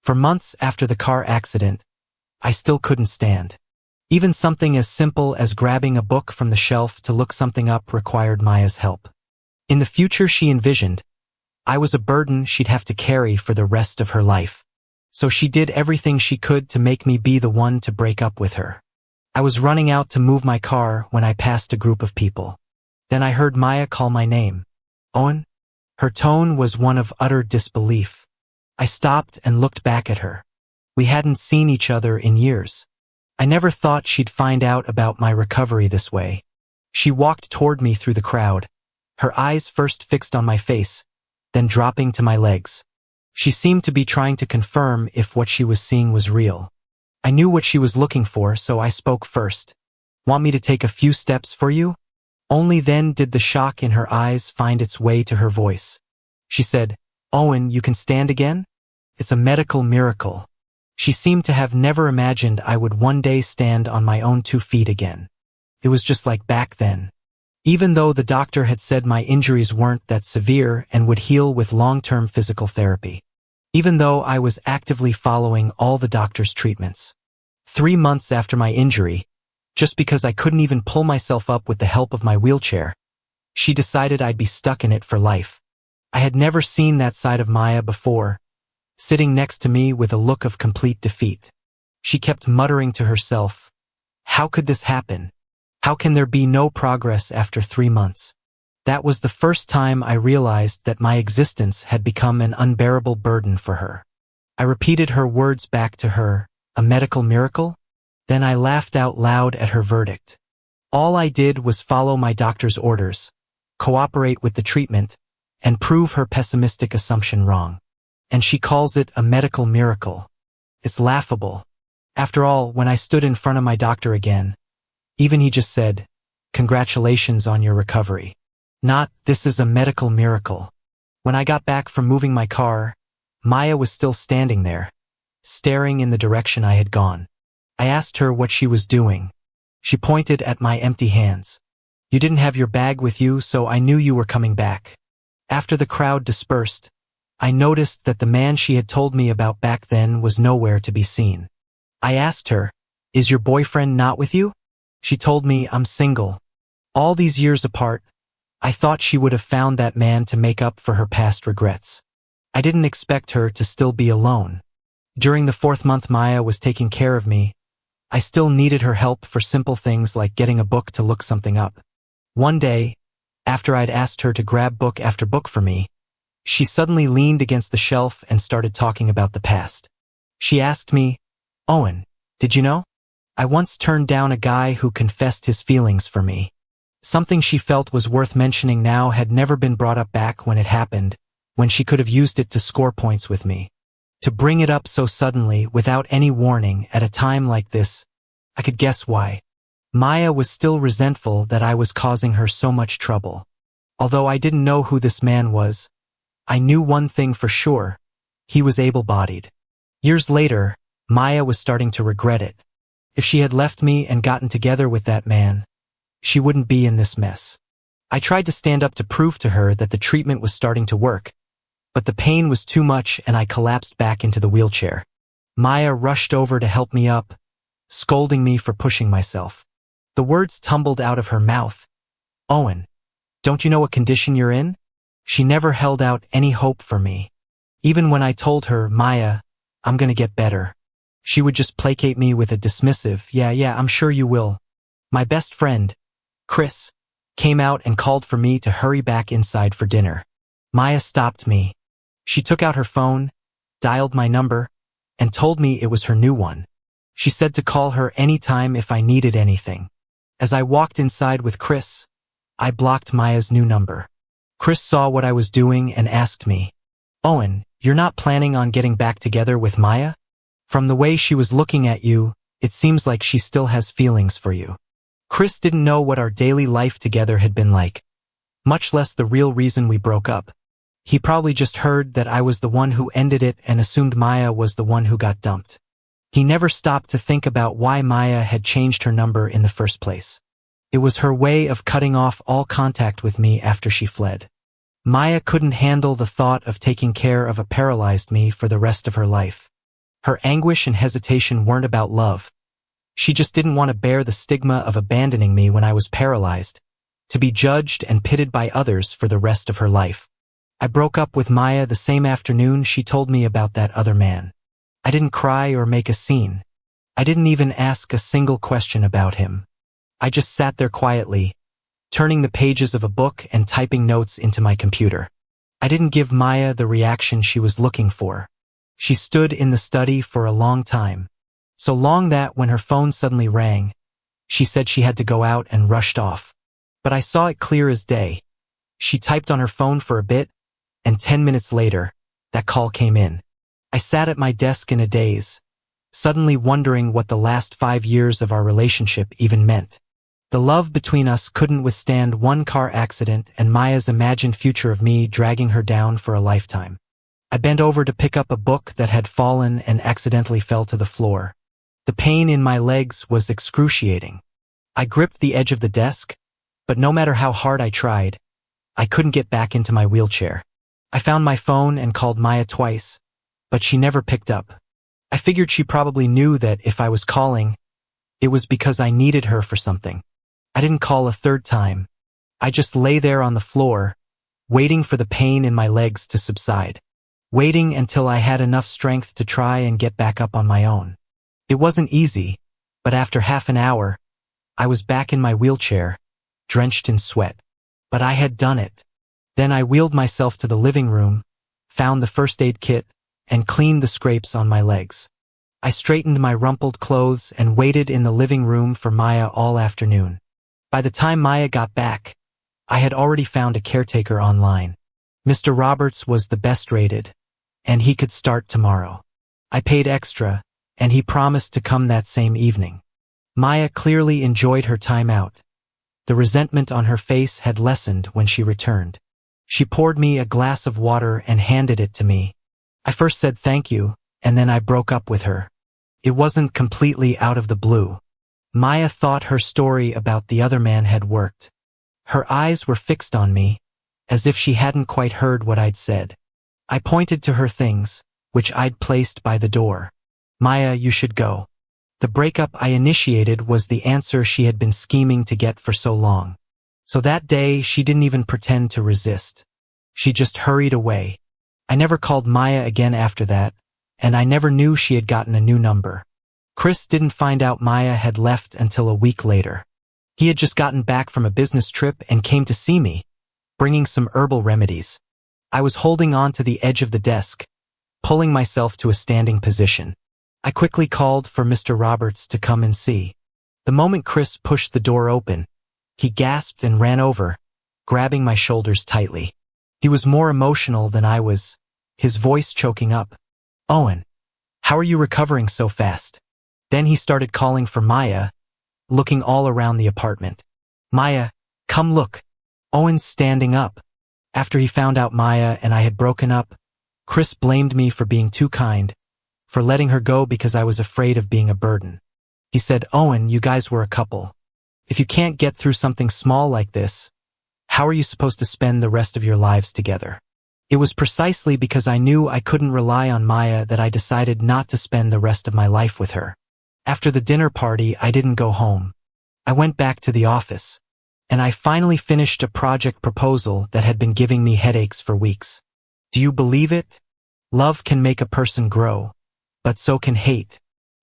For months after the car accident, I still couldn't stand. Even something as simple as grabbing a book from the shelf to look something up required Maya's help. In the future she envisioned, I was a burden she'd have to carry for the rest of her life. So she did everything she could to make me be the one to break up with her. I was running out to move my car when I passed a group of people. Then I heard Maya call my name. Owen? Her tone was one of utter disbelief. I stopped and looked back at her. We hadn't seen each other in years. I never thought she'd find out about my recovery this way. She walked toward me through the crowd, her eyes first fixed on my face, then dropping to my legs. She seemed to be trying to confirm if what she was seeing was real. I knew what she was looking for, so I spoke first. Want me to take a few steps for you? Only then did the shock in her eyes find its way to her voice. She said, Owen, you can stand again? It's a medical miracle. She seemed to have never imagined I would one day stand on my own 2 feet again. It was just like back then. Even though the doctor had said my injuries weren't that severe and would heal with long-term physical therapy. Even though I was actively following all the doctor's treatments. 3 months after my injury, just because I couldn't even pull myself up with the help of my wheelchair, she decided I'd be stuck in it for life. I had never seen that side of Maya before, sitting next to me with a look of complete defeat. She kept muttering to herself, how could this happen? How can there be no progress after 3 months? That was the first time I realized that my existence had become an unbearable burden for her. I repeated her words back to her, a medical miracle? Then I laughed out loud at her verdict. All I did was follow my doctor's orders, cooperate with the treatment, and prove her pessimistic assumption wrong. And she calls it a medical miracle. It's laughable. After all, when I stood in front of my doctor again, even he just said, congratulations on your recovery. Not, this is a medical miracle. When I got back from moving my car, Maya was still standing there, staring in the direction I had gone. I asked her what she was doing. She pointed at my empty hands. You didn't have your bag with you, so I knew you were coming back. After the crowd dispersed, I noticed that the man she had told me about back then was nowhere to be seen. I asked her, is your boyfriend not with you? She told me I'm single. All these years apart, I thought she would have found that man to make up for her past regrets. I didn't expect her to still be alone. During the 4th month Maya was taking care of me, I still needed her help for simple things like getting a book to look something up. One day, after I'd asked her to grab book after book for me, she suddenly leaned against the shelf and started talking about the past. She asked me, Owen, did you know? I once turned down a guy who confessed his feelings for me. Something she felt was worth mentioning now had never been brought up back when it happened, when she could have used it to score points with me. To bring it up so suddenly, without any warning, at a time like this, I could guess why. Maya was still resentful that I was causing her so much trouble. Although I didn't know who this man was, I knew one thing for sure. He was able-bodied. Years later, Maya was starting to regret it. If she had left me and gotten together with that man, she wouldn't be in this mess. I tried to stand up to prove to her that the treatment was starting to work, but the pain was too much and I collapsed back into the wheelchair. Maya rushed over to help me up, scolding me for pushing myself. The words tumbled out of her mouth. Owen, don't you know what condition you're in? She never held out any hope for me. Even when I told her, Maya, I'm gonna get better, she would just placate me with a dismissive, yeah, I'm sure you will. My best friend, Chris, came out and called for me to hurry back inside for dinner. Maya stopped me. She took out her phone, dialed my number, and told me it was her new one. She said to call her anytime if I needed anything. As I walked inside with Chris, I blocked Maya's new number. Chris saw what I was doing and asked me, Owen, you're not planning on getting back together with Maya? From the way she was looking at you, it seems like she still has feelings for you. Chris didn't know what our daily life together had been like, much less the real reason we broke up. He probably just heard that I was the one who ended it and assumed Maya was the one who got dumped. He never stopped to think about why Maya had changed her number in the first place. It was her way of cutting off all contact with me after she fled. Maya couldn't handle the thought of taking care of a paralyzed me for the rest of her life. Her anguish and hesitation weren't about love. She just didn't want to bear the stigma of abandoning me when I was paralyzed, to be judged and pitted by others for the rest of her life. I broke up with Maya the same afternoon she told me about that other man. I didn't cry or make a scene. I didn't even ask a single question about him. I just sat there quietly, turning the pages of a book and typing notes into my computer. I didn't give Maya the reaction she was looking for. She stood in the study for a long time. So long that when her phone suddenly rang, she said she had to go out and rushed off. But I saw it clear as day. She typed on her phone for a bit, and 10 minutes later, that call came in. I sat at my desk in a daze, suddenly wondering what the last 5 years of our relationship even meant. The love between us couldn't withstand one car accident and Maya's imagined future of me dragging her down for a lifetime. I bent over to pick up a book that had fallen and accidentally fell to the floor. The pain in my legs was excruciating. I gripped the edge of the desk, but no matter how hard I tried, I couldn't get back into my wheelchair. I found my phone and called Maya twice, but she never picked up. I figured she probably knew that if I was calling, it was because I needed her for something. I didn't call a third time. I just lay there on the floor, waiting for the pain in my legs to subside, waiting until I had enough strength to try and get back up on my own. It wasn't easy, but after half an hour, I was back in my wheelchair, drenched in sweat. But I had done it. Then I wheeled myself to the living room, found the first aid kit, and cleaned the scrapes on my legs. I straightened my rumpled clothes and waited in the living room for Maya all afternoon. By the time Maya got back, I had already found a caretaker online. Mr. Roberts was the best rated, and he could start tomorrow. I paid extra, and he promised to come that same evening. Maya clearly enjoyed her time out. The resentment on her face had lessened when she returned. She poured me a glass of water and handed it to me. I first said thank you, and then I broke up with her. It wasn't completely out of the blue. Maya thought her story about the other man had worked. Her eyes were fixed on me, as if she hadn't quite heard what I'd said. I pointed to her things, which I'd placed by the door. Maya, you should go. The breakup I initiated was the answer she had been scheming to get for so long. So that day, she didn't even pretend to resist. She just hurried away. I never called Maya again after that, and I never knew she had gotten a new number. Chris didn't find out Maya had left until a week later. He had just gotten back from a business trip and came to see me, bringing some herbal remedies. I was holding on to the edge of the desk, pulling myself to a standing position. I quickly called for Mr. Roberts to come and see. The moment Chris pushed the door open, he gasped and ran over, grabbing my shoulders tightly. He was more emotional than I was, his voice choking up. Owen, how are you recovering so fast? Then he started calling for Maya, looking all around the apartment. Maya, come look. Owen's standing up. After he found out Maya and I had broken up, Chris blamed me for being too kind, for letting her go because I was afraid of being a burden. He said, Owen, you guys were a couple. If you can't get through something small like this, how are you supposed to spend the rest of your lives together? It was precisely because I knew I couldn't rely on Maya that I decided not to spend the rest of my life with her. After the dinner party, I didn't go home. I went back to the office, and I finally finished a project proposal that had been giving me headaches for weeks. Do you believe it? Love can make a person grow, but so can hate.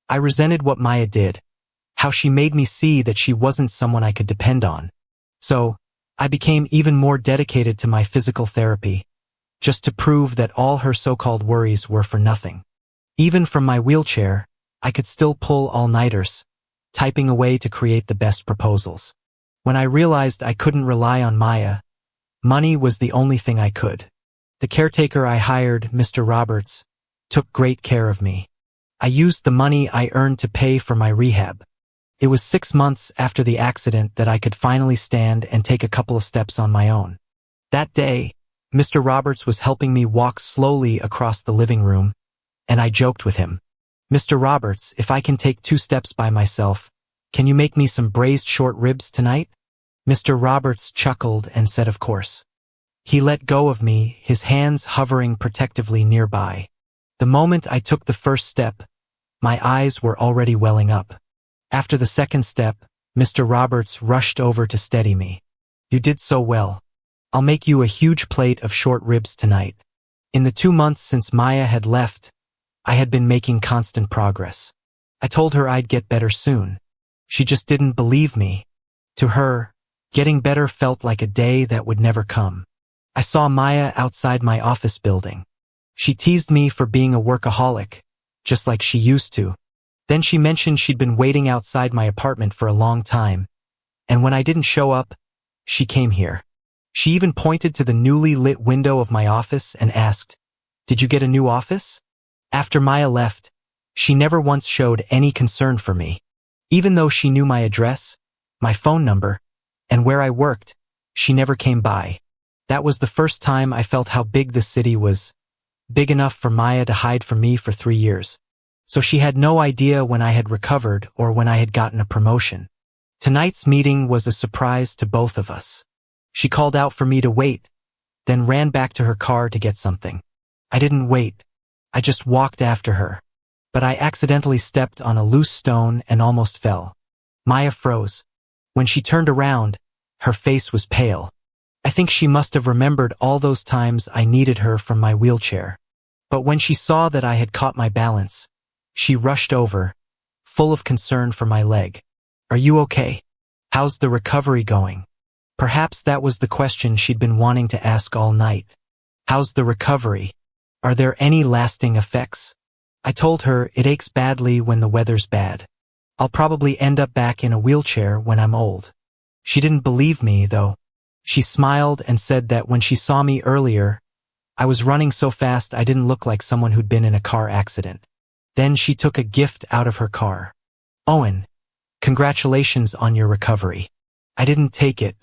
I resented what Maya did, how she made me see that she wasn't someone I could depend on. So, I became even more dedicated to my physical therapy, just to prove that all her so-called worries were for nothing. Even from my wheelchair, I could still pull all-nighters, typing away to create the best proposals. When I realized I couldn't rely on Maya, money was the only thing I could. The caretaker I hired, Mr. Roberts, took great care of me. I used the money I earned to pay for my rehab. It was 6 months after the accident that I could finally stand and take a couple of steps on my own. That day, Mr. Roberts was helping me walk slowly across the living room, and I joked with him. Mr. Roberts, if I can take 2 steps by myself, can you make me some braised short ribs tonight? Mr. Roberts chuckled and said of course. He let go of me, his hands hovering protectively nearby. The moment I took the first step, My eyes were already welling up. After the second step, Mr. Roberts rushed over to steady me. You did so well. I'll make you a huge plate of short ribs tonight. In the 2 months since Maya had left, I had been making constant progress. I told her I'd get better soon. She just didn't believe me. To her, getting better felt like a day that would never come. I saw Maya outside my office building. She teased me for being a workaholic, just like she used to. Then she mentioned she'd been waiting outside my apartment for a long time, and when I didn't show up, she came here. She even pointed to the newly lit window of my office and asked, "Did you get a new office?" After Maya left, she never once showed any concern for me. Even though she knew my address, my phone number, and where I worked, she never came by. That was the first time I felt how big the city was, big enough for Maya to hide from me for 3 years. So she had no idea when I had recovered or when I had gotten a promotion. Tonight's meeting was a surprise to both of us. She called out for me to wait, then ran back to her car to get something. I didn't wait. I just walked after her. But I accidentally stepped on a loose stone and almost fell. Maya froze. When she turned around, her face was pale. I think she must have remembered all those times I needed her from my wheelchair. But when she saw that I had caught my balance, she rushed over, full of concern for my leg. "Are you okay? How's the recovery going?" Perhaps that was the question she'd been wanting to ask all night. How's the recovery? Are there any lasting effects? I told her it aches badly when the weather's bad. I'll probably end up back in a wheelchair when I'm old. She didn't believe me, though. She smiled and said that when she saw me earlier, I was running so fast I didn't look like someone who'd been in a car accident. Then she took a gift out of her car. "Owen, congratulations on your recovery." I didn't take it.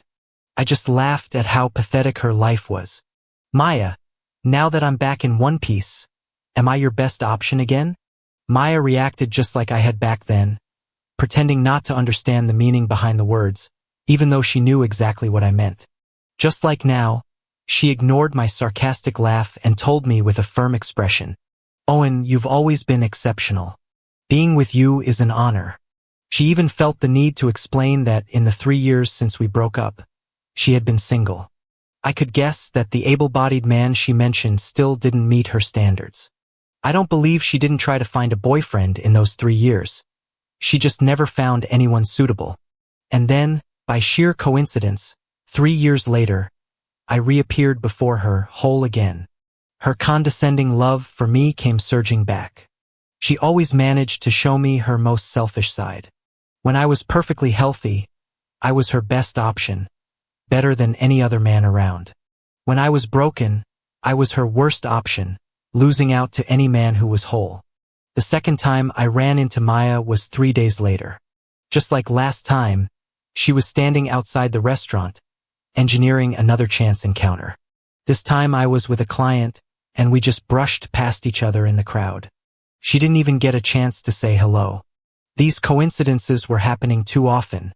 I just laughed at how pathetic her life was. "Maya, now that I'm back in one piece, am I your best option again?" Maya reacted just like I had back then, pretending not to understand the meaning behind the words, even though she knew exactly what I meant. Just like now, she ignored my sarcastic laugh and told me with a firm expression, "Owen, you've always been exceptional. Being with you is an honor." She even felt the need to explain that in the 3 years since we broke up, she had been single. I could guess that the able-bodied man she mentioned still didn't meet her standards. I don't believe she didn't try to find a boyfriend in those 3 years. She just never found anyone suitable. And then, by sheer coincidence, 3 years later, I reappeared before her whole again. Her condescending love for me came surging back. She always managed to show me her most selfish side. When I was perfectly healthy, I was her best option, better than any other man around. When I was broken, I was her worst option, losing out to any man who was whole. The second time I ran into Maya was 3 days later. Just like last time, she was standing outside the restaurant, engineering another chance encounter. This time I was with a client, and we just brushed past each other in the crowd. She didn't even get a chance to say hello. These coincidences were happening too often.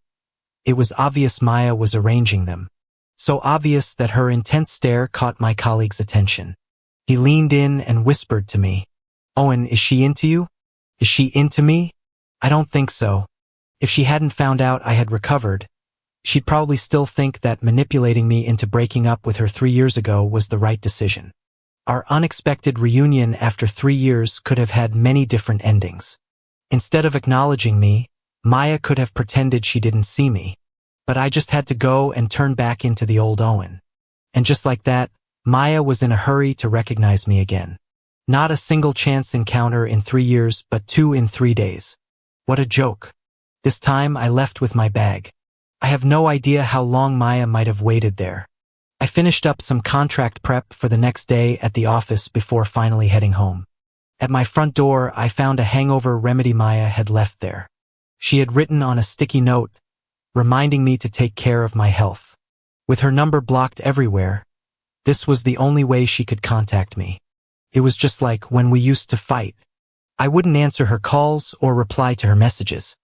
It was obvious Maya was arranging them. So obvious that her intense stare caught my colleague's attention. He leaned in and whispered to me, "Owen, is she into you? Is she into me?" I don't think so. If she hadn't found out I had recovered, she'd probably still think that manipulating me into breaking up with her 3 years ago was the right decision. Our unexpected reunion after 3 years could have had many different endings. Instead of acknowledging me, Maya could have pretended she didn't see me. But I just had to go and turn back into the old Owen. And just like that, Maya was in a hurry to recognize me again. Not a single chance encounter in 3 years, but 2 in 3 days. What a joke. This time I left with my bag. I have no idea how long Maya might have waited there. I finished up some contract prep for the next day at the office before finally heading home. At my front door, I found a hangover remedy Maya had left there. She had written on a sticky note, reminding me to take care of my health. With her number blocked everywhere, this was the only way she could contact me. It was just like when we used to fight. I wouldn't answer her calls or reply to her messages.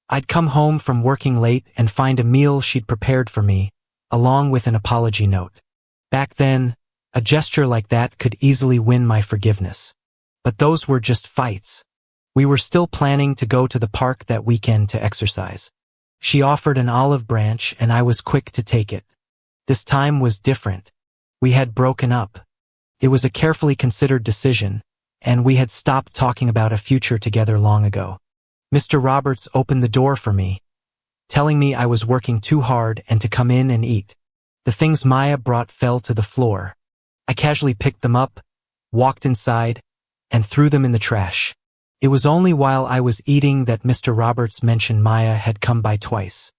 I'd come home from working late and find a meal she'd prepared for me, along with an apology note. Back then, a gesture like that could easily win my forgiveness. But those were just fights. We were still planning to go to the park that weekend to exercise. She offered an olive branch and I was quick to take it. This time was different. We had broken up. It was a carefully considered decision, and we had stopped talking about a future together long ago. Mr. Roberts opened the door for me, telling me I was working too hard and to come in and eat. The things Maya brought fell to the floor. I casually picked them up, walked inside, and threw them in the trash. It was only while I was eating that Mr. Roberts mentioned Maya had come by twice.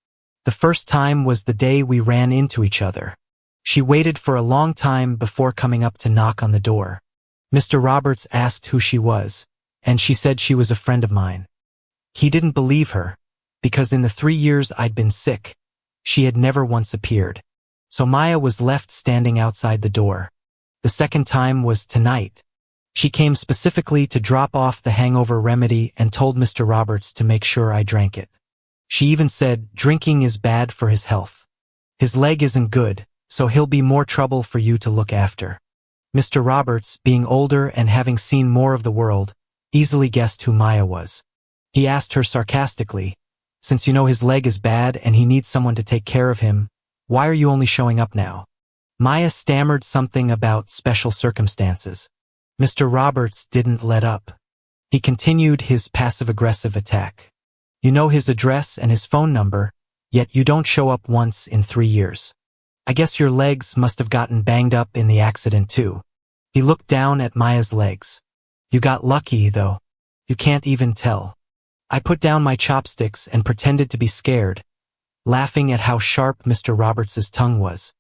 The first time was the day we ran into each other. She waited for a long time before coming up to knock on the door. Mr. Roberts asked who she was, and she said she was a friend of mine. He didn't believe her, because in the 3 years I'd been sick, she had never once appeared. So Maya was left standing outside the door. The second time was tonight. She came specifically to drop off the hangover remedy and told Mr. Roberts to make sure I drank it. She even said, "Drinking is bad for his health. His leg isn't good, so he'll be more trouble for you to look after." Mr. Roberts, being older and having seen more of the world, easily guessed who Maya was. He asked her sarcastically, "Since you know his leg is bad and he needs someone to take care of him, why are you only showing up now?" Maya stammered something about special circumstances. Mr. Roberts didn't let up. He continued his passive-aggressive attack. "You know his address and his phone number, yet you don't show up once in 3 years. I guess your legs must have gotten banged up in the accident too." He looked down at Maya's legs. "You got lucky, though. You can't even tell." I put down my chopsticks and pretended to be scared, laughing at how sharp Mr. Roberts's tongue was.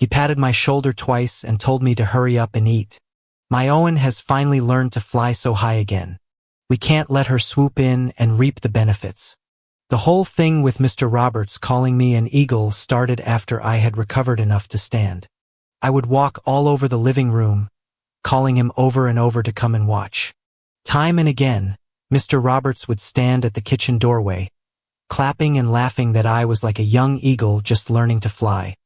He patted my shoulder twice and told me to hurry up and eat. "My Owen has finally learned to fly so high again. We can't let her swoop in and reap the benefits." The whole thing with Mr. Roberts calling me an eagle started after I had recovered enough to stand. I would walk all over the living room, calling him over and over to come and watch. Time and again, Mr. Roberts would stand at the kitchen doorway, clapping and laughing that I was like a young eagle just learning to fly.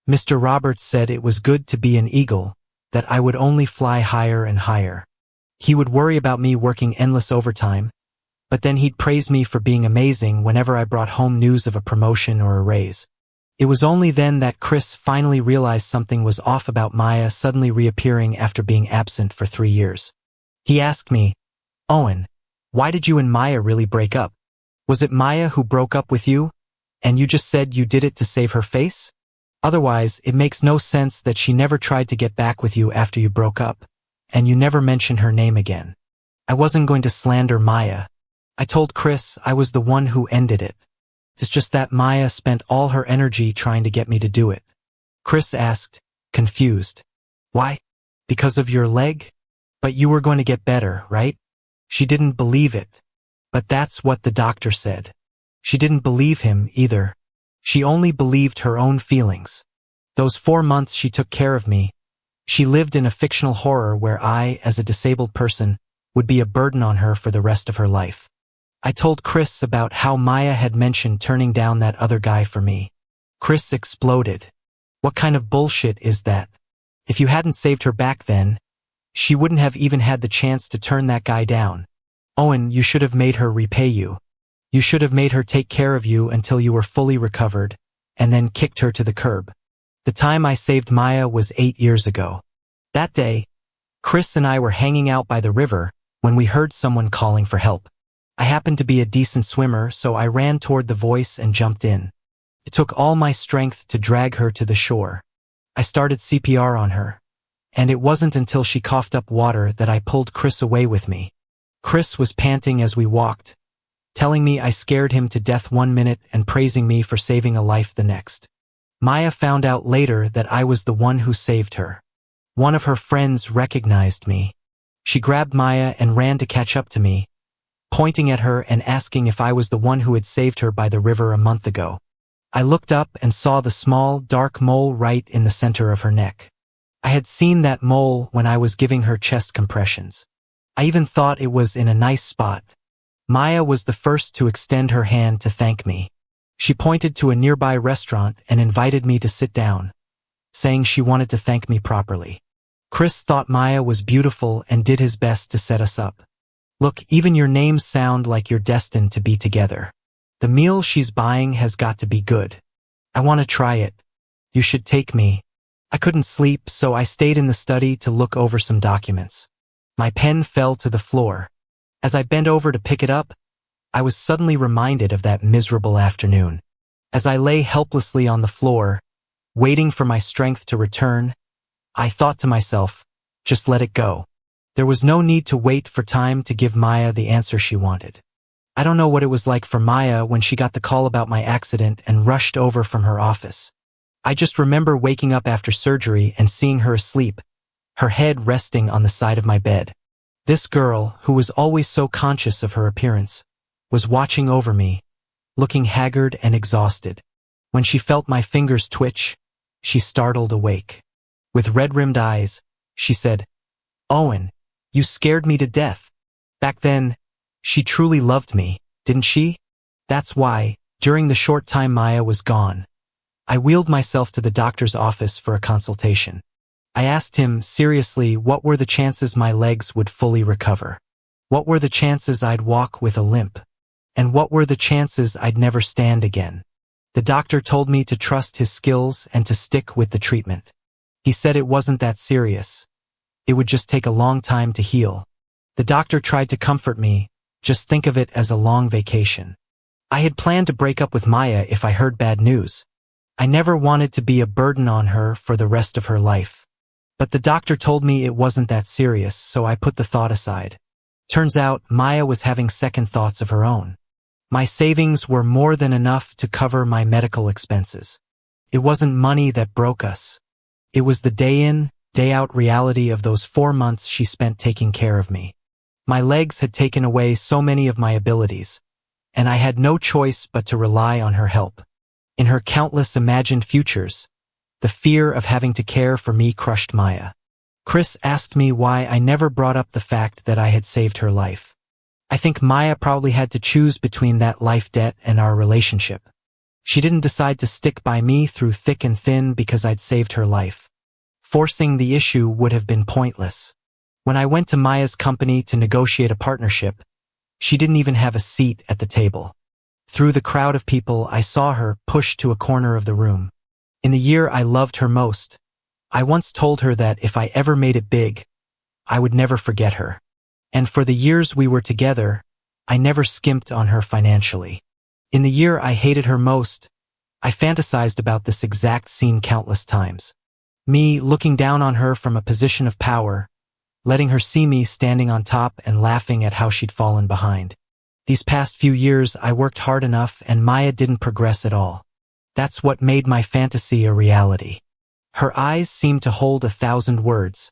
Mr. Roberts said it was good to be an eagle, that I would only fly higher and higher. He would worry about me working endless overtime, but then he'd praise me for being amazing whenever I brought home news of a promotion or a raise. It was only then that Chris finally realized something was off about Maya suddenly reappearing after being absent for 3 years. He asked me, "Owen, why did you and Maya really break up? Was it Maya who broke up with you, and you just said you did it to save her face? Otherwise, it makes no sense that she never tried to get back with you after you broke up, and you never mentioned her name again." I wasn't going to slander Maya. I told Chris I was the one who ended it. It's just that Maya spent all her energy trying to get me to do it. Chris asked, confused, "Why? Because of your leg? But you were going to get better, right?" She didn't believe it. But that's what the doctor said. She didn't believe him either. She only believed her own feelings. Those 4 months she took care of me. She lived in a fictional horror where I, as a disabled person, would be a burden on her for the rest of her life. I told Chris about how Maya had mentioned turning down that other guy for me. Chris exploded. "What kind of bullshit is that? If you hadn't saved her back then, she wouldn't have even had the chance to turn that guy down. Owen, you should have made her repay you. You should have made her take care of you until you were fully recovered, and then kicked her to the curb." The time I saved Maya was 8 years ago. That day, Chris and I were hanging out by the river when we heard someone calling for help. I happened to be a decent swimmer, so I ran toward the voice and jumped in. It took all my strength to drag her to the shore. I started CPR on her, and it wasn't until she coughed up water that I pulled Chris away with me. Chris was panting as we walked, telling me I scared him to death 1 minute and praising me for saving a life the next. Maya found out later that I was the one who saved her. One of her friends recognized me. She grabbed Maya and ran to catch up to me, pointing at her and asking if I was the one who had saved her by the river a month ago. I looked up and saw the small, dark mole right in the center of her neck. I had seen that mole when I was giving her chest compressions. I even thought it was in a nice spot. Maya was the first to extend her hand to thank me. She pointed to a nearby restaurant and invited me to sit down, saying she wanted to thank me properly. Chris thought Maya was beautiful and did his best to set us up. Look, even your names sound like you're destined to be together. The meal she's buying has got to be good. I want to try it. You should take me. I couldn't sleep, so I stayed in the study to look over some documents. My pen fell to the floor. As I bent over to pick it up, I was suddenly reminded of that miserable afternoon. As I lay helplessly on the floor, waiting for my strength to return, I thought to myself, just let it go. There was no need to wait for time to give Maya the answer she wanted. I don't know what it was like for Maya when she got the call about my accident and rushed over from her office. I just remember waking up after surgery and seeing her asleep, her head resting on the side of my bed. This girl, who was always so conscious of her appearance, was watching over me, looking haggard and exhausted. When she felt my fingers twitch, she startled awake. With red-rimmed eyes, she said, "Owen, you scared me to death." Back then, she truly loved me, didn't she? That's why, during the short time Maya was gone, I wheeled myself to the doctor's office for a consultation. I asked him, seriously, what were the chances my legs would fully recover? What were the chances I'd walk with a limp? And what were the chances I'd never stand again? The doctor told me to trust his skills and to stick with the treatment. He said it wasn't that serious. It would just take a long time to heal. The doctor tried to comfort me, just think of it as a long vacation. I had planned to break up with Maya if I heard bad news. I never wanted to be a burden on her for the rest of her life. But the doctor told me it wasn't that serious, so I put the thought aside. Turns out, Maya was having second thoughts of her own. My savings were more than enough to cover my medical expenses. It wasn't money that broke us. It was the day-in, day-out reality of those 4 months she spent taking care of me. My legs had taken away so many of my abilities, and I had no choice but to rely on her help. In her countless imagined futures, the fear of having to care for me crushed Maya. Chris asked me why I never brought up the fact that I had saved her life. I think Maya probably had to choose between that life debt and our relationship. She didn't decide to stick by me through thick and thin because I'd saved her life. Forcing the issue would have been pointless. When I went to Maya's company to negotiate a partnership, she didn't even have a seat at the table. Through the crowd of people, I saw her pushed to a corner of the room. In the year I loved her most, I once told her that if I ever made it big, I would never forget her. And for the years we were together, I never skimped on her financially. In the year I hated her most, I fantasized about this exact scene countless times. Me looking down on her from a position of power, letting her see me standing on top and laughing at how she'd fallen behind. These past few years I worked hard enough and Maya didn't progress at all. That's what made my fantasy a reality. Her eyes seemed to hold 1,000 words,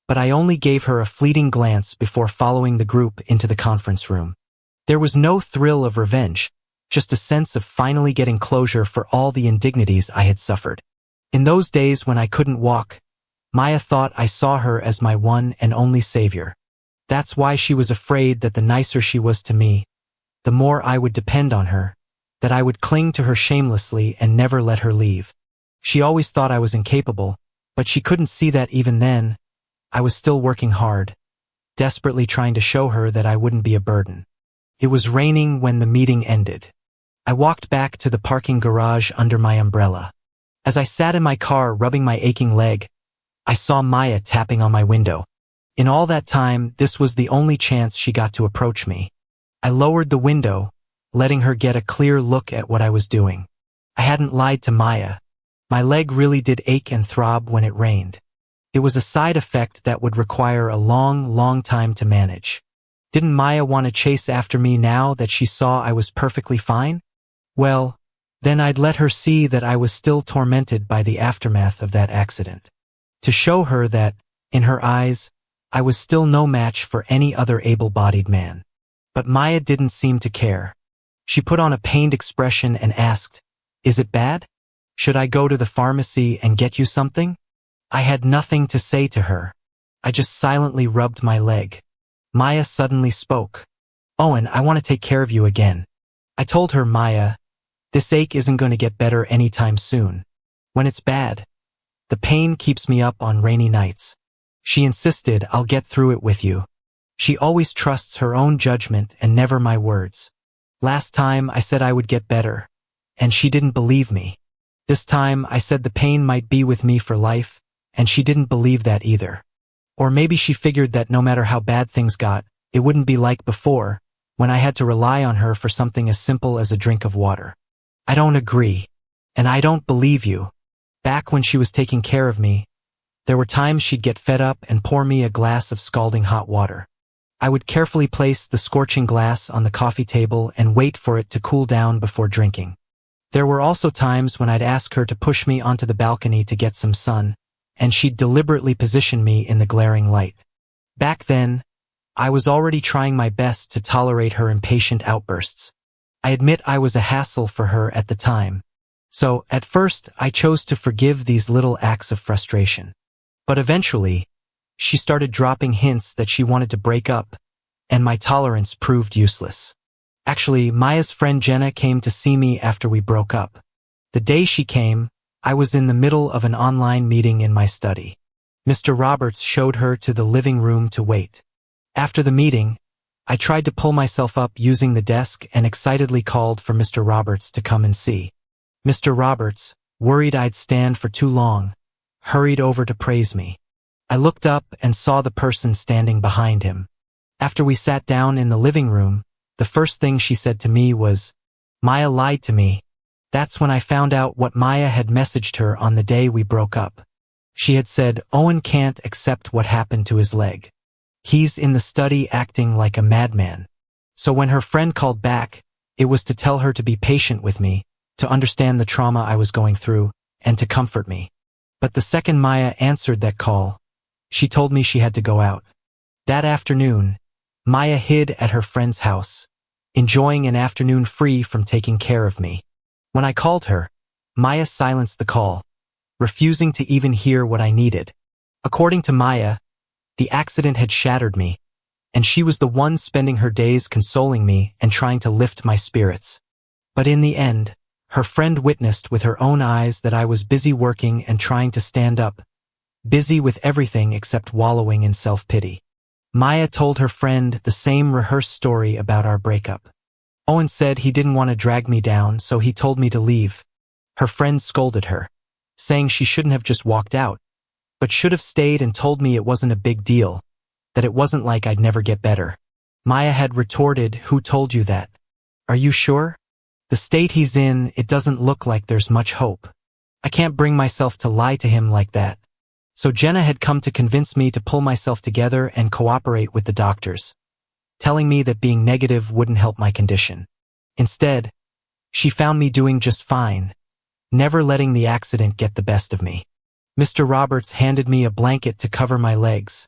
but I only gave her a fleeting glance before following the group into the conference room. There was no thrill of revenge, just a sense of finally getting closure for all the indignities I had suffered. In those days when I couldn't walk, Maya thought I saw her as my one and only savior. That's why she was afraid that the nicer she was to me, the more I would depend on her, that I would cling to her shamelessly and never let her leave. She always thought I was incapable, but she couldn't see that even then. I was still working hard, desperately trying to show her that I wouldn't be a burden. It was raining when the meeting ended. I walked back to the parking garage under my umbrella. As I sat in my car rubbing my aching leg, I saw Maya tapping on my window. In all that time, this was the only chance she got to approach me. I lowered the window, letting her get a clear look at what I was doing. I hadn't lied to Maya. My leg really did ache and throb when it rained. It was a side effect that would require a long, long time to manage. Didn't Maya want to chase after me now that she saw I was perfectly fine? Well, then I'd let her see that I was still tormented by the aftermath of that accident. To show her that, in her eyes, I was still no match for any other able-bodied man. But Maya didn't seem to care. She put on a pained expression and asked, "Is it bad? Should I go to the pharmacy and get you something?" I had nothing to say to her. I just silently rubbed my leg. Maya suddenly spoke. "Owen, I want to take care of you again." I told her, "Maya, this ache isn't going to get better anytime soon. When it's bad, the pain keeps me up on rainy nights." She insisted, "I'll get through it with you. She always trusts her own judgment and never my words. Last time I said I would get better, and she didn't believe me. This time I said the pain might be with me for life, and she didn't believe that either. Or maybe she figured that no matter how bad things got, it wouldn't be like before, when I had to rely on her for something as simple as a drink of water. I don't agree. And I don't believe you. Back when she was taking care of me, there were times she'd get fed up and pour me a glass of scalding hot water. I would carefully place the scorching glass on the coffee table and wait for it to cool down before drinking. There were also times when I'd ask her to push me onto the balcony to get some sun, and she'd deliberately position me in the glaring light. Back then, I was already trying my best to tolerate her impatient outbursts. I admit I was a hassle for her at the time. So, at first, I chose to forgive these little acts of frustration. But eventually, she started dropping hints that she wanted to break up, and my tolerance proved useless. Actually, Maya's friend Jenna came to see me after we broke up. The day she came, I was in the middle of an online meeting in my study. Mr. Roberts showed her to the living room to wait. After the meeting, I tried to pull myself up using the desk and excitedly called for Mr. Roberts to come and see. Mr. Roberts, worried I'd stand for too long, hurried over to praise me. I looked up and saw the person standing behind him. After we sat down in the living room, the first thing she said to me was, "Maya lied to me." That's when I found out what Maya had messaged her on the day we broke up. She had said, "Owen can't accept what happened to his leg. He's in the study acting like a madman." So when her friend called back, it was to tell her to be patient with me, to understand the trauma I was going through, and to comfort me. But the second Maya answered that call, she told me she had to go out. That afternoon, Maya hid at her friend's house, enjoying an afternoon free from taking care of me. When I called her, Maya silenced the call, refusing to even hear what I needed. According to Maya, the accident had shattered me, and she was the one spending her days consoling me and trying to lift my spirits. But in the end, her friend witnessed with her own eyes that I was busy working and trying to stand up, busy with everything except wallowing in self-pity. Maya told her friend the same rehearsed story about our breakup. Owen said he didn't want to drag me down, so he told me to leave. Her friend scolded her, saying she shouldn't have just walked out, but should have stayed and told me it wasn't a big deal, that it wasn't like I'd never get better. Maya had retorted, "Who told you that? Are you sure? The state he's in, it doesn't look like there's much hope. I can't bring myself to lie to him like that." So Jenna had come to convince me to pull myself together and cooperate with the doctors, telling me that being negative wouldn't help my condition. Instead, she found me doing just fine, never letting the accident get the best of me. Mr. Roberts handed me a blanket to cover my legs,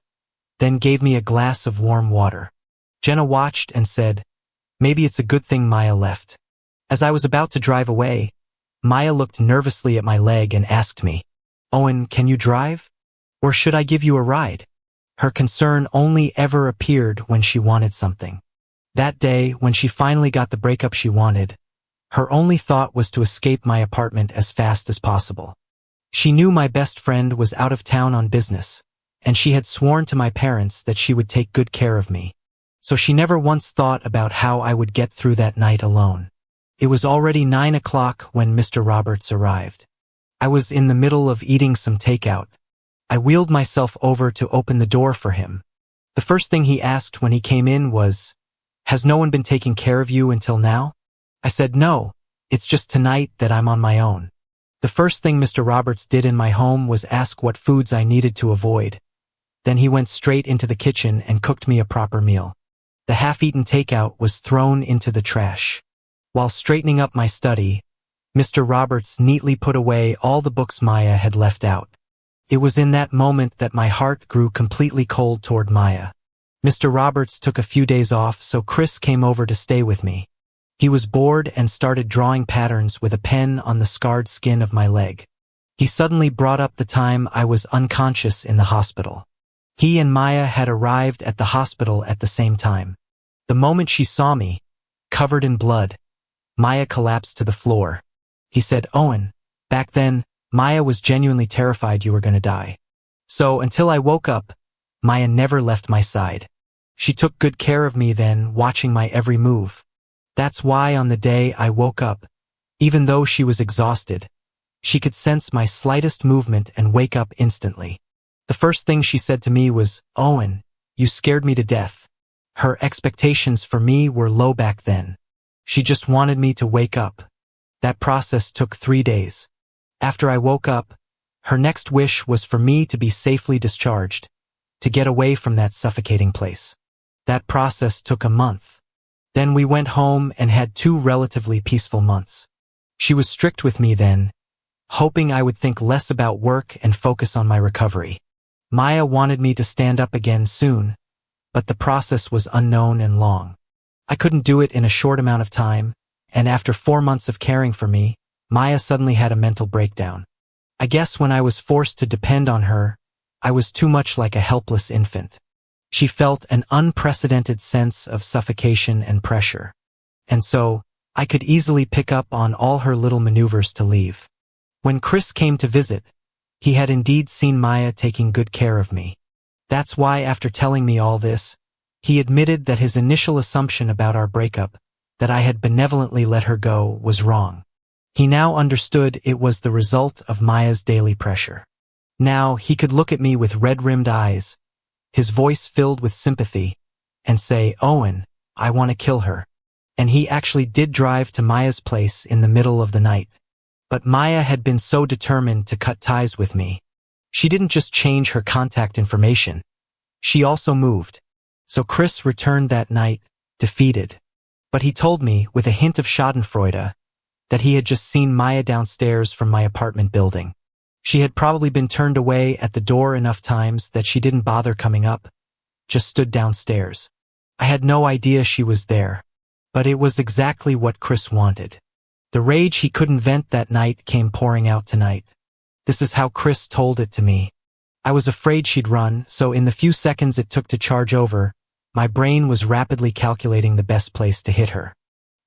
then gave me a glass of warm water. Jenna watched and said, "Maybe it's a good thing Maya left." As I was about to drive away, Maya looked nervously at my leg and asked me, "Owen, can you drive? Or should I give you a ride?" Her concern only ever appeared when she wanted something. That day, when she finally got the breakup she wanted, her only thought was to escape my apartment as fast as possible. She knew my best friend was out of town on business, and she had sworn to my parents that she would take good care of me. So she never once thought about how I would get through that night alone. It was already 9 o'clock when Mr. Roberts arrived. I was in the middle of eating some takeout. I wheeled myself over to open the door for him. The first thing he asked when he came in was, "Has no one been taking care of you until now?" I said, "No, it's just tonight that I'm on my own." The first thing Mr. Roberts did in my home was ask what foods I needed to avoid. Then he went straight into the kitchen and cooked me a proper meal. The half-eaten takeout was thrown into the trash. While straightening up my study, Mr. Roberts neatly put away all the books Maya had left out. It was in that moment that my heart grew completely cold toward Maya. Mr. Roberts took a few days off, so Chris came over to stay with me. He was bored and started drawing patterns with a pen on the scarred skin of my leg. He suddenly brought up the time I was unconscious in the hospital. He and Maya had arrived at the hospital at the same time. The moment she saw me, covered in blood, Maya collapsed to the floor. He said, "Owen, back then, Maya was genuinely terrified you were going to die. So until I woke up, Maya never left my side. She took good care of me then, watching my every move. That's why on the day I woke up, even though she was exhausted, she could sense my slightest movement and wake up instantly. The first thing she said to me was, "Owen, you scared me to death." Her expectations for me were low back then. She just wanted me to wake up. That process took 3 days. After I woke up, her next wish was for me to be safely discharged, to get away from that suffocating place. That process took a month. Then we went home and had 2 relatively peaceful months. She was strict with me then, hoping I would think less about work and focus on my recovery. Maya wanted me to stand up again soon, but the process was unknown and long. I couldn't do it in a short amount of time, and after 4 months of caring for me, Maya suddenly had a mental breakdown. I guess when I was forced to depend on her, I was too much like a helpless infant. She felt an unprecedented sense of suffocation and pressure. And so, I could easily pick up on all her little maneuvers to leave. When Chris came to visit, he had indeed seen Maya taking good care of me. That's why after telling me all this, he admitted that his initial assumption about our breakup, that I had benevolently let her go, was wrong. He now understood it was the result of Maya's daily pressure. Now he could look at me with red-rimmed eyes, his voice filled with sympathy, and say, "Owen, I want to kill her." And he actually did drive to Maya's place in the middle of the night. But Maya had been so determined to cut ties with me. She didn't just change her contact information. She also moved. So Chris returned that night, defeated. But he told me, with a hint of schadenfreude, that he had just seen Maya downstairs from my apartment building. She had probably been turned away at the door enough times that she didn't bother coming up, just stood downstairs. I had no idea she was there. But it was exactly what Chris wanted. The rage he couldn't vent that night came pouring out tonight. This is how Chris told it to me. I was afraid she'd run, so in the few seconds it took to charge over, my brain was rapidly calculating the best place to hit her.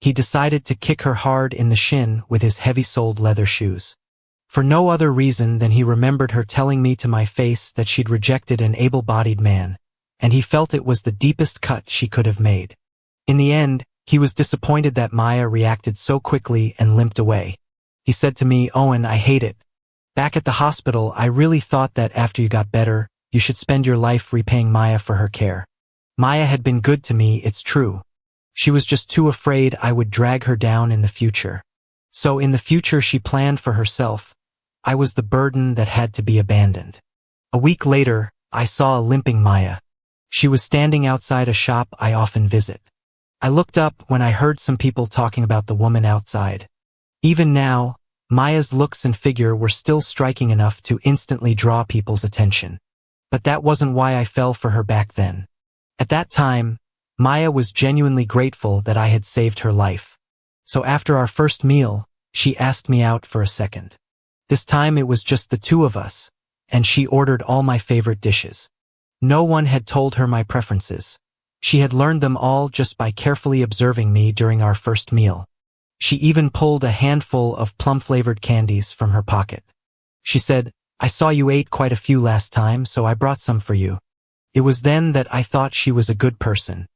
He decided to kick her hard in the shin with his heavy-soled leather shoes. For no other reason than he remembered her telling me to my face that she'd rejected an able-bodied man, and he felt it was the deepest cut she could have made. In the end, he was disappointed that Maya reacted so quickly and limped away. He said to me, "Owen, I hate it. Back at the hospital, I really thought that after you got better, you should spend your life repaying Maya for her care. Maya had been good to me, it's true. She was just too afraid I would drag her down in the future. So in the future she planned for herself. I was the burden that had to be abandoned." A week later, I saw a limping Maya. She was standing outside a shop I often visit. I looked up when I heard some people talking about the woman outside. Even now, Maya's looks and figure were still striking enough to instantly draw people's attention. But that wasn't why I fell for her back then. At that time, Maya was genuinely grateful that I had saved her life. So after our first meal, she asked me out for a second. This time it was just the 2 of us, and she ordered all my favorite dishes. No one had told her my preferences. She had learned them all just by carefully observing me during our first meal. She even pulled a handful of plum-flavored candies from her pocket. She said, "I saw you ate quite a few last time, so I brought some for you." It was then that I thought she was a good person.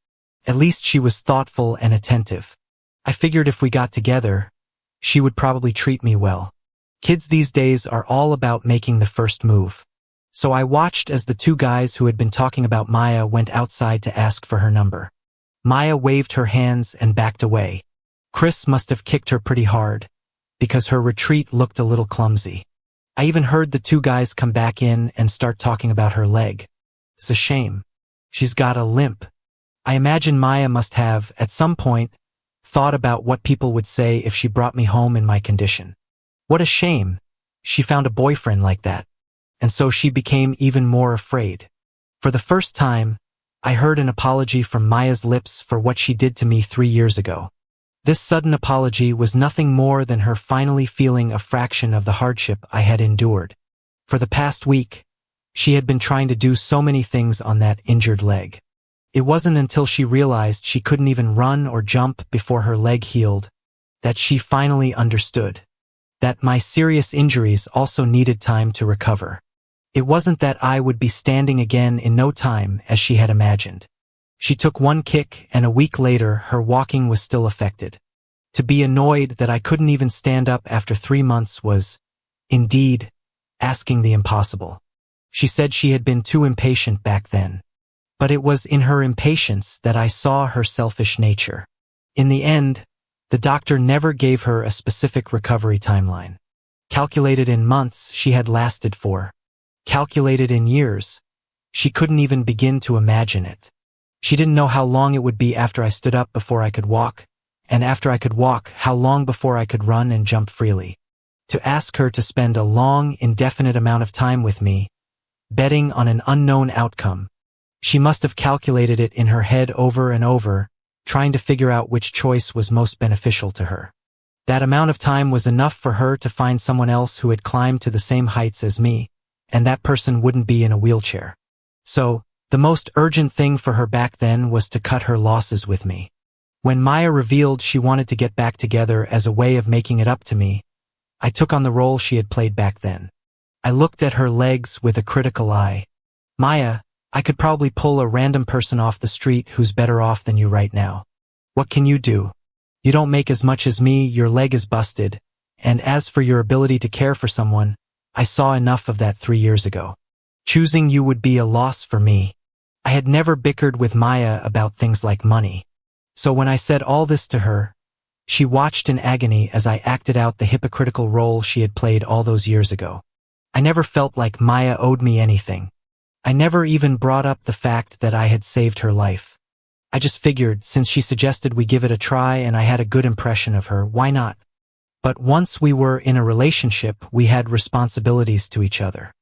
At least she was thoughtful and attentive. I figured if we got together, she would probably treat me well. Kids these days are all about making the first move. So I watched as the 2 guys who had been talking about Maya went outside to ask for her number. Maya waved her hands and backed away. Chris must have kicked her pretty hard, because her retreat looked a little clumsy. I even heard the 2 guys come back in and start talking about her leg. It's a shame. She's got a limp. I imagine Maya must have, at some point, thought about what people would say if she brought me home in my condition. What a shame. She found a boyfriend like that. And so she became even more afraid. For the first time, I heard an apology from Maya's lips for what she did to me 3 years ago. This sudden apology was nothing more than her finally feeling a fraction of the hardship I had endured. For the past week, she had been trying to do so many things on that injured leg. It wasn't until she realized she couldn't even run or jump before her leg healed that she finally understood that my serious injuries also needed time to recover. It wasn't that I would be standing again in no time as she had imagined. She took one kick, and a week later her walking was still affected. To be annoyed that I couldn't even stand up after 3 months was, indeed, asking the impossible. She said she had been too impatient back then. But it was in her impatience that I saw her selfish nature. In the end, the doctor never gave her a specific recovery timeline. Calculated in months, she had lasted for. Calculated in years, she couldn't even begin to imagine it. She didn't know how long it would be after I stood up before I could walk, and after I could walk, how long before I could run and jump freely. To ask her to spend a long, indefinite amount of time with me, betting on an unknown outcome. She must have calculated it in her head over and over, trying to figure out which choice was most beneficial to her. That amount of time was enough for her to find someone else who had climbed to the same heights as me, and that person wouldn't be in a wheelchair. So, the most urgent thing for her back then was to cut her losses with me. When Maya revealed she wanted to get back together as a way of making it up to me, I took on the role she had played back then. I looked at her legs with a critical eye. Maya, I could probably pull a random person off the street who's better off than you right now. What can you do? You don't make as much as me, your leg is busted, and as for your ability to care for someone, I saw enough of that 3 years ago. Choosing you would be a loss for me. I had never bickered with Maya about things like money. So when I said all this to her, she watched in agony as I acted out the hypocritical role she had played all those years ago. I never felt like Maya owed me anything. I never even brought up the fact that I had saved her life. I just figured, since she suggested we give it a try and I had a good impression of her, why not? But once we were in a relationship, we had responsibilities to each other.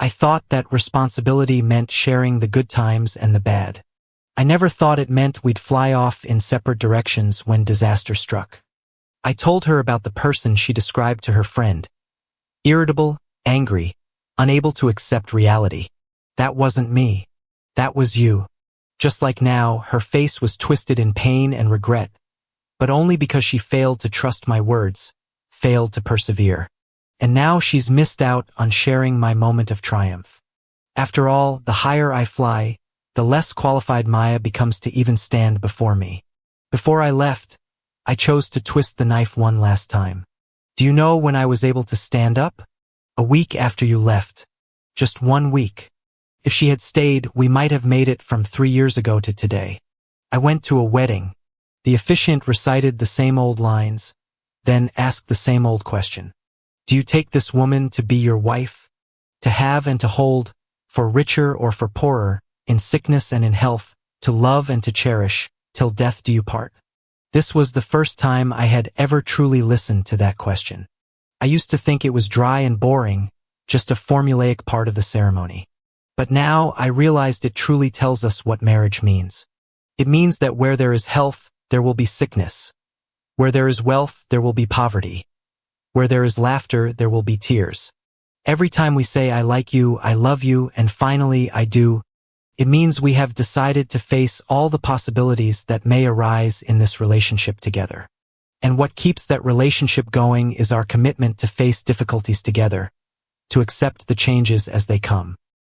I thought that responsibility meant sharing the good times and the bad. I never thought it meant we'd fly off in separate directions when disaster struck. I told her about the person she described to her friend. Irritable, angry, unable to accept reality. That wasn't me. That was you. Just like now, her face was twisted in pain and regret, but only because she failed to trust my words, failed to persevere. And now she's missed out on sharing my moment of triumph. After all, the higher I fly, the less qualified Maya becomes to even stand before me. Before I left, I chose to twist the knife one last time. Do you know when I was able to stand up? A week after you left. Just 1 week. If she had stayed, we might have made it from 3 years ago to today. I went to a wedding. The officiant recited the same old lines, then asked the same old question. Do you take this woman to be your wife? To have and to hold, for richer or for poorer, in sickness and in health, to love and to cherish, till death do you part? This was the first time I had ever truly listened to that question. I used to think it was dry and boring, just a formulaic part of the ceremony. But now I realized it truly tells us what marriage means. It means that where there is health, there will be sickness. Where there is wealth, there will be poverty. Where there is laughter, there will be tears. Every time we say I like you, I love you, and finally I do, it means we have decided to face all the possibilities that may arise in this relationship together. And what keeps that relationship going is our commitment to face difficulties together, to accept the changes as they come.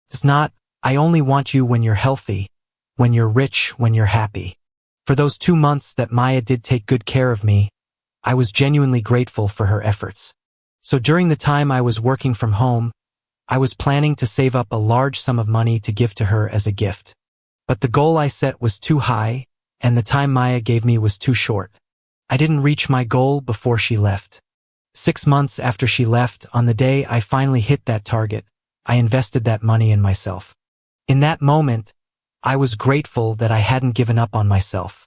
It's not, I only want you when you're healthy, when you're rich, when you're happy. For those 2 months that Maya did take good care of me, I was genuinely grateful for her efforts. So during the time I was working from home, I was planning to save up a large sum of money to give to her as a gift. But the goal I set was too high, and the time Maya gave me was too short. I didn't reach my goal before she left. 6 months after she left, on the day I finally hit that target, I invested that money in myself. In that moment, I was grateful that I hadn't given up on myself.